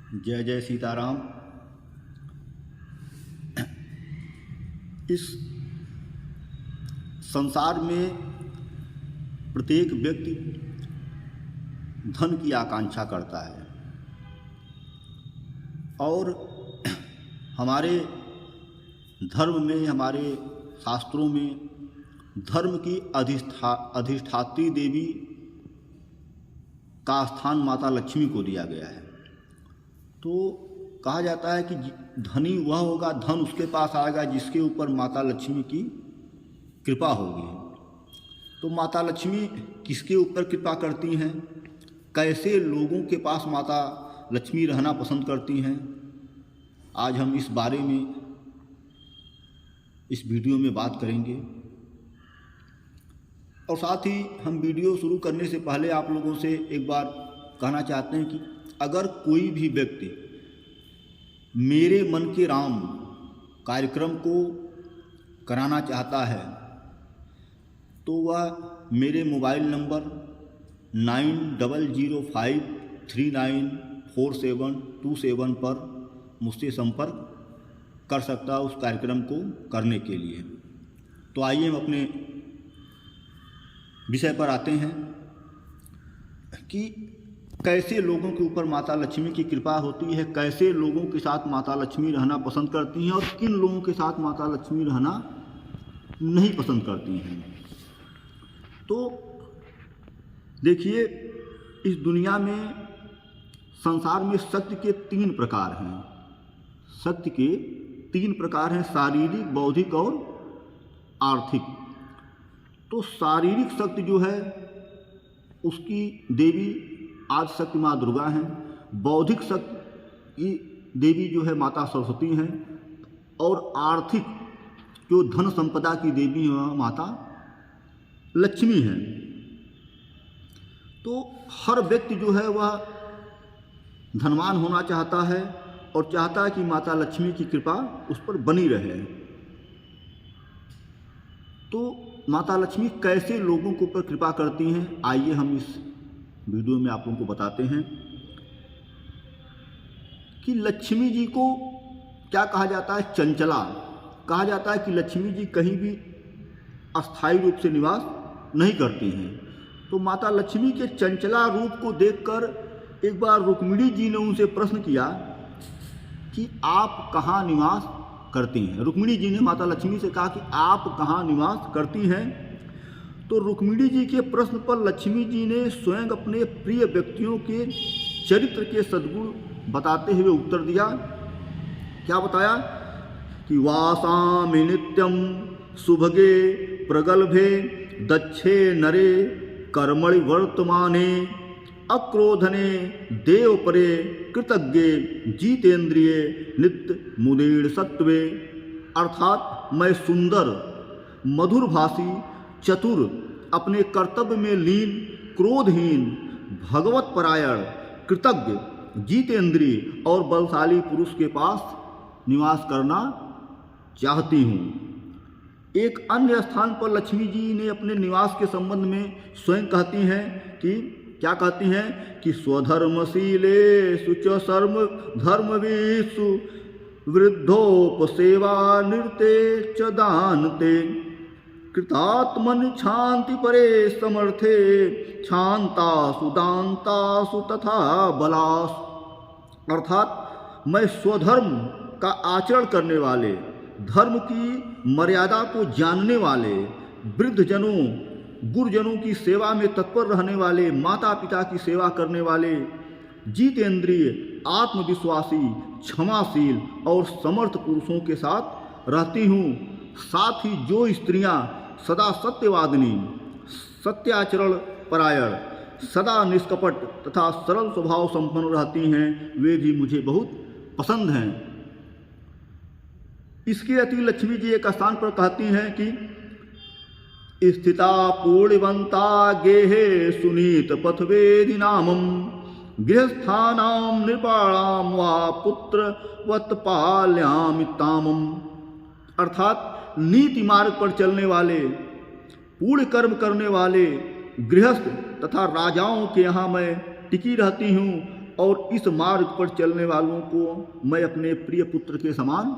जय जय सीताराम। इस संसार में प्रत्येक व्यक्ति धन की आकांक्षा करता है और हमारे धर्म में, हमारे शास्त्रों में धर्म की अधिष्ठात्री देवी का स्थान माता लक्ष्मी को दिया गया है। तो कहा जाता है कि धनी वह होगा, धन उसके पास आएगा जिसके ऊपर माता लक्ष्मी की कृपा होगी। तो माता लक्ष्मी किसके ऊपर कृपा करती हैं, कैसे लोगों के पास माता लक्ष्मी रहना पसंद करती हैं, आज हम इस बारे में इस वीडियो में बात करेंगे। और साथ ही हम वीडियो शुरू करने से पहले आप लोगों से एक बार कहना चाहते हैं कि अगर कोई भी व्यक्ति मेरे मन के राम कार्यक्रम को कराना चाहता है तो वह मेरे मोबाइल नंबर 9005394727 पर मुझसे संपर्क कर सकता है उस कार्यक्रम को करने के लिए। तो आइए हम अपने विषय पर आते हैं कि कैसे लोगों के ऊपर माता लक्ष्मी की कृपा होती है, कैसे लोगों के साथ माता लक्ष्मी रहना पसंद करती हैं और किन लोगों के साथ माता लक्ष्मी रहना नहीं पसंद करती हैं। तो देखिए, इस दुनिया में, संसार में शक्ति के 3 प्रकार हैं। शक्ति के 3 प्रकार हैं, शारीरिक, बौद्धिक और आर्थिक। तो शारीरिक शक्ति जो है उसकी देवी आज शक्ति माँ दुर्गा हैं। बौद्धिक शक्ति की देवी जो है माता सरस्वती हैं और आर्थिक जो धन संपदा की देवी है माता लक्ष्मी हैं। तो हर व्यक्ति जो है वह धनवान होना चाहता है और चाहता है कि माता लक्ष्मी की कृपा उस पर बनी रहे। तो माता लक्ष्मी कैसे लोगों के ऊपर कृपा करती हैं, आइए हम इस वीडियो में आप लोगों को बताते हैं कि लक्ष्मी जी को क्या कहा जाता है, चंचला कहा जाता है कि लक्ष्मी जी कहीं भी अस्थायी रूप से निवास नहीं करती हैं। तो माता लक्ष्मी के चंचला रूप को देखकर एक बार रुक्मिणी जी ने उनसे प्रश्न किया कि आप कहाँ निवास करती हैं। रुक्मिणी जी ने माता लक्ष्मी से कहा कि आप कहाँ निवास करती हैं। तो रुक्मिणी जी के प्रश्न पर लक्ष्मी जी ने स्वयं अपने प्रिय व्यक्तियों के चरित्र के सद्गुण बताते हुए उत्तर दिया। क्या बताया कि वासामि नित्यं सुभगे प्रगल्भे दक्षे नरे कर्मणि वर्तमाने अक्रोधने देवपरे कृतज्ञे जीतेंद्रिय नित्य मुनीर सत्वे। अर्थात मैं सुंदर, मधुरभाषी, चतुर, अपने कर्तव्य में लीन, क्रोधहीन, भगवत परायण, कृतज्ञ, जीतेंद्रिय और बलशाली पुरुष के पास निवास करना चाहती हूँ। एक अन्य स्थान पर लक्ष्मी जी ने अपने निवास के संबंध में स्वयं कहती हैं कि क्या कहती हैं कि स्वधर्मशीलेषु च सर्व धर्मवीषु वृद्धोपसेवा नृते च दानते कृतात्मन शांति परे समर्थे शांतासु दान्तासु तथा बलास। अर्थात मैं स्वधर्म का आचरण करने वाले, धर्म की मर्यादा को जानने वाले, वृद्धजनों, गुरुजनों की सेवा में तत्पर रहने वाले, माता पिता की सेवा करने वाले, जीतेंद्रिय, आत्मविश्वासी, क्षमाशील और समर्थ पुरुषों के साथ रहती हूँ। साथ ही जो स्त्रियाँ सदा सत्यवादिनी, सत्याचरण परायण, सदा निष्कपट तथा सरल स्वभाव संपन्न रहती हैं, वे भी मुझे बहुत पसंद हैं। इसके अति लक्ष्मी जी एक स्थान पर कहती हैं कि स्थिता पूर्णवंता गेहे सुनीत पथवेदि नामम गृहस्थानाम नृपाणाम वा पुत्रवत पाल्यामितामम। अर्थात नीति मार्ग पर चलने वाले, पूर्ण कर्म करने वाले गृहस्थ तथा राजाओं के यहाँ मैं टिकी रहती हूँ और इस मार्ग पर चलने वालों को मैं अपने प्रिय पुत्र के समान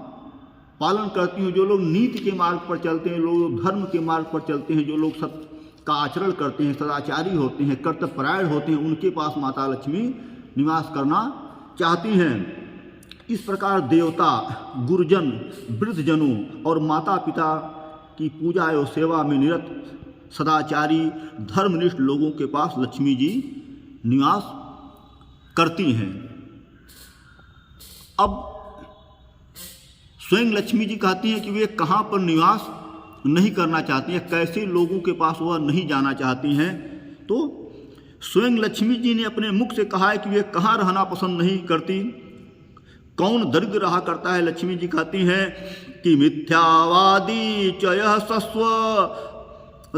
पालन करती हूँ। जो लोग नीति के मार्ग पर चलते हैं, लोग धर्म के मार्ग पर चलते हैं, जो लोग सब का आचरण करते हैं, सदाचारी होते हैं, कर्तव्यपरायण होते हैं, उनके पास माता लक्ष्मी निवास करना चाहती हैं। इस प्रकार देवता, गुरुजन, वृद्धजनों और माता पिता की पूजा एवं सेवा में निरत सदाचारी धर्मनिष्ठ लोगों के पास लक्ष्मी जी निवास करती हैं। अब स्वयं लक्ष्मी जी कहती हैं कि वे कहाँ पर निवास नहीं करना चाहती हैं, कैसे लोगों के पास वह नहीं जाना चाहती हैं। तो स्वयं लक्ष्मी जी ने अपने मुख से कहा है कि वे कहाँ रहना पसंद नहीं करती। कौन दरिद्र रहा करता है? लक्ष्मी जी कहती हैं कि मिथ्यावादी चयः सस्व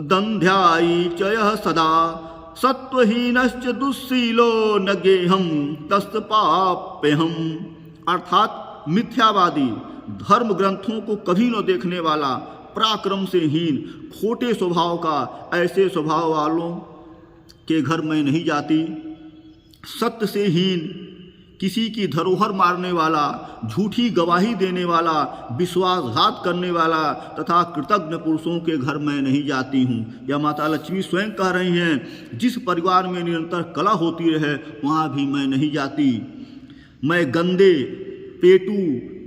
दंध्यायी चयः सदा सत्वहीनश्च दुस्सीलो न गेहम तस्त पाप्यहम। अर्थात मिथ्यावादी, धर्म ग्रंथों को कभी न देखने वाला, पराक्रम से हीन, खोटे स्वभाव का, ऐसे स्वभाव वालों के घर में नहीं जाती। सत्य से हीन, किसी की धरोहर मारने वाला, झूठी गवाही देने वाला, विश्वासघात करने वाला तथा कृतज्ञ पुरुषों के घर में नहीं जाती हूँ। यह माता लक्ष्मी स्वयं कह रही हैं। जिस परिवार में निरंतर कलह होती रहे वहाँ भी मैं नहीं जाती। मैं गंदे, पेटू,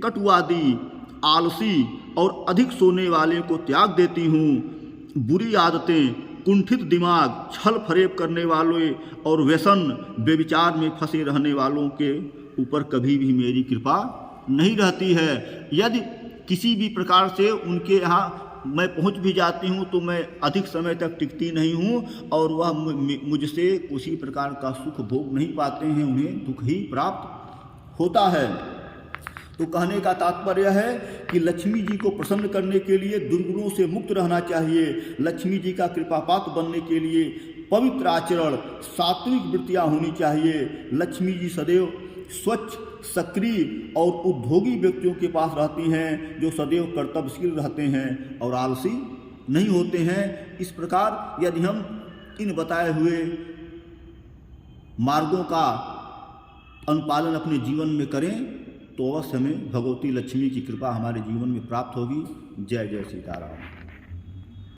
कटुवादी, आलसी और अधिक सोने वाले को त्याग देती हूँ। बुरी आदतें, कुंठित दिमाग, छल फरेब करने वालों और व्यसन, बेविचार में फंसे रहने वालों के ऊपर कभी भी मेरी कृपा नहीं रहती है। यदि किसी भी प्रकार से उनके यहाँ मैं पहुँच भी जाती हूँ तो मैं अधिक समय तक टिकती नहीं हूँ और वह मुझसे किसी प्रकार का सुख भोग नहीं पाते हैं, उन्हें दुख ही प्राप्त होता है। तो कहने का तात्पर्य है कि लक्ष्मी जी को प्रसन्न करने के लिए दुर्गुणों से मुक्त रहना चाहिए। लक्ष्मी जी का कृपापात्र बनने के लिए पवित्र आचरण, सात्विक वृत्तियाँ होनी चाहिए। लक्ष्मी जी सदैव स्वच्छ, सक्रिय और उद्योगी व्यक्तियों के पास रहती हैं, जो सदैव कर्तव्यशील रहते हैं और आलसी नहीं होते हैं। इस प्रकार यदि हम इन बताए हुए मार्गों का अनुपालन अपने जीवन में करें तो अवश्य हमें भगवती लक्ष्मी की कृपा हमारे जीवन में प्राप्त होगी। जय जय सीताराम।